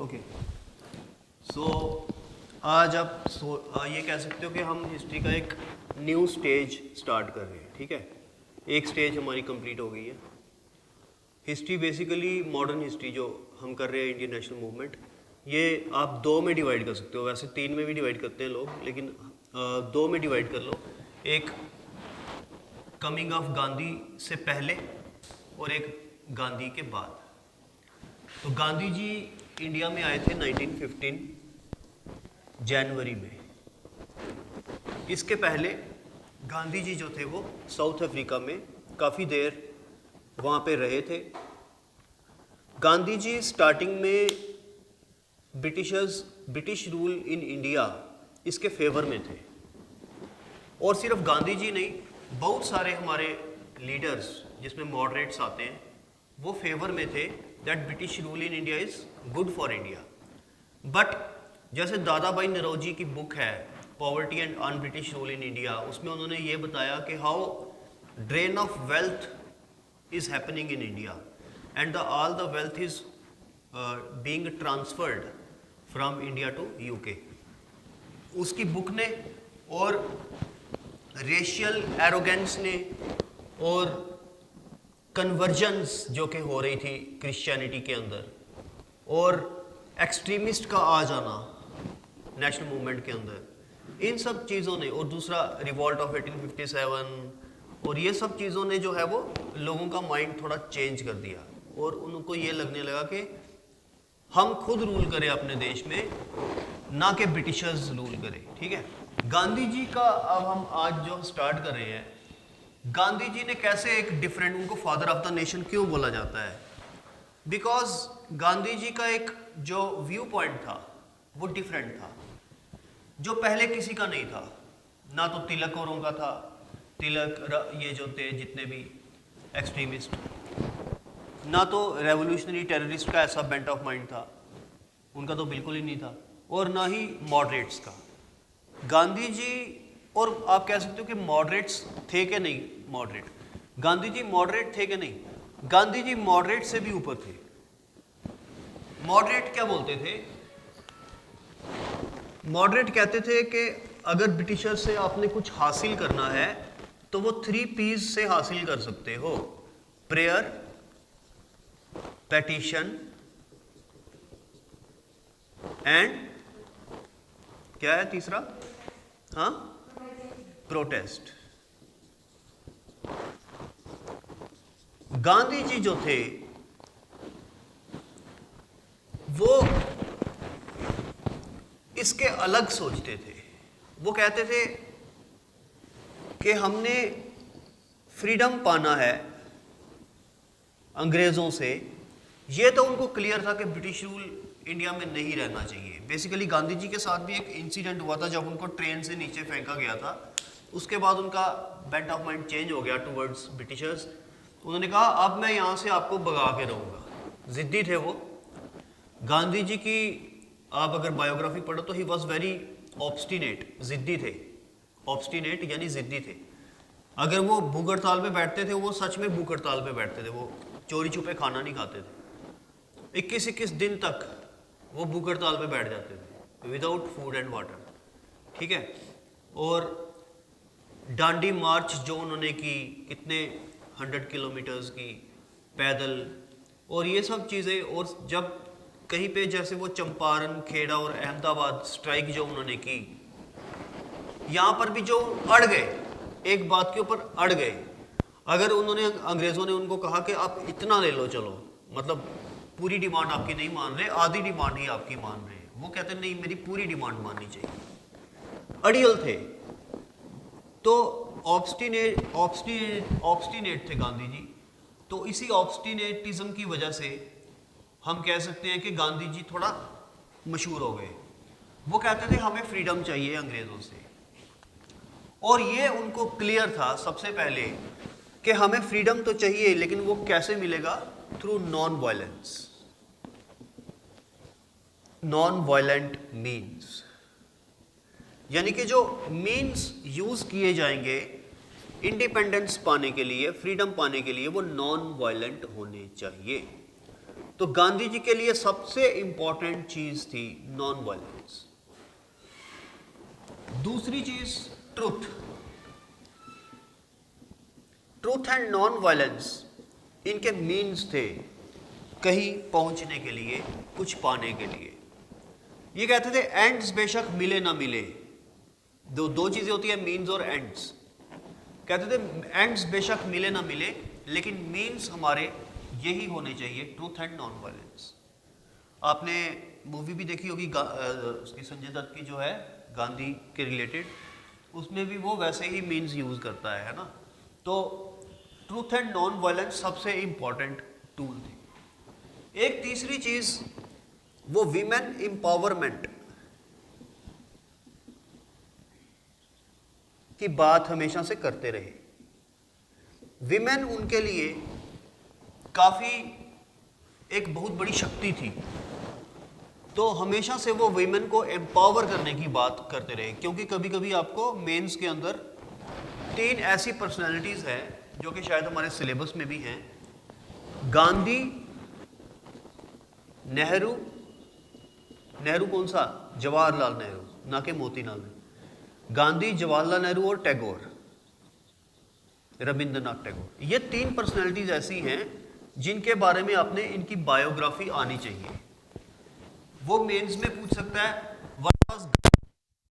Okay, सो आज आप ये कह सकते हो कि हम हिस्ट्री का एक न्यू स्टेज स्टार्ट कर रहे हैं, ठीक है। एक स्टेज हमारी कंप्लीट हो गई है। हिस्ट्री बेसिकली मॉडर्न हिस्ट्री जो हम कर रहे हैं, इंडियन नेशनल मूवमेंट, ये आप दो में डिवाइड कर सकते हो। वैसे तीन में भी डिवाइड करते हैं लोग, लेकिन दो में डिवाइड कर लो। एक कमिंग ऑफ गांधी से पहले और एक गांधी के बाद। तो गांधी जी इंडिया में आए थे 1915 जनवरी में। इसके पहले गांधी जी जो थे वो साउथ अफ्रीका में काफ़ी देर वहाँ पे रहे थे। गांधी जी स्टार्टिंग में ब्रिटिश रूल इन इंडिया इसके फेवर में थे। और सिर्फ गांधी जी नहीं, बहुत सारे हमारे लीडर्स जिसमें मॉडरेट्स आते हैं वो फेवर में थे that British rule in India is good for India. But जैसे दादा भाई नौरोजी की बुक है poverty and un British rule in India, उसमें उन्होंने ये बताया कि how drain of wealth is happening in India and all the wealth is being transferred from India to UK. उसकी book ने और रेशियल एरोगेंस ने और कन्वर्जेंस जो कि हो रही थी क्रिश्चियनिटी के अंदर और एक्सट्रीमिस्ट का आ जाना नेशनल मूवमेंट के अंदर, इन सब चीज़ों ने, और दूसरा रिवॉल्ट ऑफ 1857 और ये सब चीज़ों ने जो है वो लोगों का माइंड थोड़ा चेंज कर दिया और उनको ये लगने लगा कि हम खुद रूल करें अपने देश में, ना कि ब्रिटिशर्स रूल करें, ठीक है। गांधी जी का अब हम आज जो स्टार्ट कर रहे हैं, गांधी जी ने कैसे एक डिफरेंट, उनको फादर ऑफ द नेशन क्यों बोला जाता है? बिकॉज गांधी जी का एक जो व्यू पॉइंट था वो डिफरेंट था, जो पहले किसी का नहीं था। ना तो तिलक औरों का था, तिलक ये जो थे जितने भी एक्सट्रीमिस्ट, ना तो रेवोल्यूशनरी टेररिस्ट का ऐसा बेंट ऑफ माइंड था, उनका तो बिल्कुल ही नहीं था, और ना ही मॉडरेट्स का। गांधी जी, और आप कह सकते हो कि मॉडरेट्स थे कि नहीं मॉडरेट, गांधी जी मॉडरेट थे कि नहीं? गांधी जी मॉडरेट से भी ऊपर थे। मॉडरेट क्या बोलते थे? मॉडरेट कहते थे कि अगर ब्रिटिशर से आपने कुछ हासिल करना है तो वो 3 P's से हासिल कर सकते हो: प्रेयर, पेटिशन एंड क्या है तीसरा? हाँ, प्रोटेस्ट। गांधी जी जो थे वो इसके अलग सोचते थे। वो कहते थे कि हमने फ्रीडम पाना है अंग्रेज़ों से। ये तो उनको क्लियर था कि ब्रिटिश रूल इंडिया में नहीं रहना चाहिए। बेसिकली गांधी जी के साथ भी एक इंसिडेंट हुआ था जब उनको ट्रेन से नीचे फेंका गया था। उसके बाद उनका बेंट ऑफ माइंड चेंज हो गया टुवर्ड्स ब्रिटिशर्स। उन्होंने कहा अब मैं यहाँ से आपको भगा के रहूँगा। ज़िद्दी थे वो। गांधी जी की आप अगर बायोग्राफी पढ़ो तो ही वॉज वेरी ऑब्स्टिनेट, ज़िद्दी थे। ऑब्स्टिनेट यानी ज़िद्दी थे। अगर वो भूख हड़ताल पे बैठते थे, वो सच में भूख हड़ताल पे बैठते थे, वो चोरी छुपे खाना नहीं खाते थे। 21-21 दिन तक वो भूख हड़ताल पे बैठ जाते थे विदाउट फूड एंड वाटर, ठीक है। और डांडी मार्च जो उन्होंने की, कितने 100 किलोमीटर्स की पैदल, और ये सब चीज़ें। और जब कहीं पे जैसे वो चंपारण, खेड़ा और अहमदाबाद स्ट्राइक जो उन्होंने की, यहाँ पर भी जो अड़ गए, एक बात के ऊपर अड़ गए। अगर उन्होंने, अंग्रेज़ों ने उनको कहा कि आप इतना ले लो, चलो, मतलब पूरी डिमांड आपकी नहीं मान रहे, आधी डिमांड ही आपकी मान रहे हैं, वो कहते नहीं, मेरी पूरी डिमांड माननी चाहिए। अड़ियल थे। तो ऑब्स्टिनेट थे गांधी जी। तो इसी ऑब्स्टिनेटिज्म की वजह से हम कह सकते हैं कि गांधी जी थोड़ा मशहूर हो गए। वो कहते थे हमें फ्रीडम चाहिए अंग्रेज़ों से, और ये उनको क्लियर था सबसे पहले कि हमें फ्रीडम तो चाहिए, लेकिन वो कैसे मिलेगा? Through non violence, non violent means. यानी कि जो मीन्स यूज किए जाएंगे इंडिपेंडेंस पाने के लिए, फ्रीडम पाने के लिए, वो नॉन वायलेंट होने चाहिए। तो गांधी जी के लिए सबसे इंपॉर्टेंट चीज थी नॉन वायलेंस। दूसरी चीज truth. Truth and non violence इनके मीन्स थे कहीं पहुंचने के लिए, कुछ पाने के लिए। ये कहते थे एंड्स बेशक मिले ना मिले, दो चीजें होती है, मीन्स और एंड्स। कहते थे एंड्स बेशक मिले ना मिले, लेकिन मीन्स हमारे यही होने चाहिए, ट्रूथ एंड नॉन वायलेंस। आपने मूवी भी देखी होगी उसकी संजय दत्त की जो है गांधी के रिलेटेड, उसमें भी वो वैसे ही मीन्स यूज करता है ना। तो ट्रूथ एंड नॉन वायलेंस सबसे इंपॉर्टेंट टूल थी। एक तीसरी चीज वो विमेन एम्पावरमेंट की बात हमेशा से करते रहे। विमेन उनके लिए काफी एक बहुत बड़ी शक्ति थी, तो हमेशा से वो विमेन को एम्पावर करने की बात करते रहे। क्योंकि कभी कभी आपको मेंस के अंदर 3 ऐसी पर्सनालिटीज हैं जो कि शायद हमारे सिलेबस में भी हैं, गांधी, नेहरू, नेहरू कौन सा, जवाहरलाल नेहरू, ना कि मोतीलाल नेहरू, गांधी, जवाहरलाल नेहरू और टैगोर, रविंद्रनाथ टैगोर। ये 3 पर्सनालिटीज ऐसी हैं जिनके बारे में आपने इनकी बायोग्राफी आनी चाहिए। वो मेंस में पूछ सकता है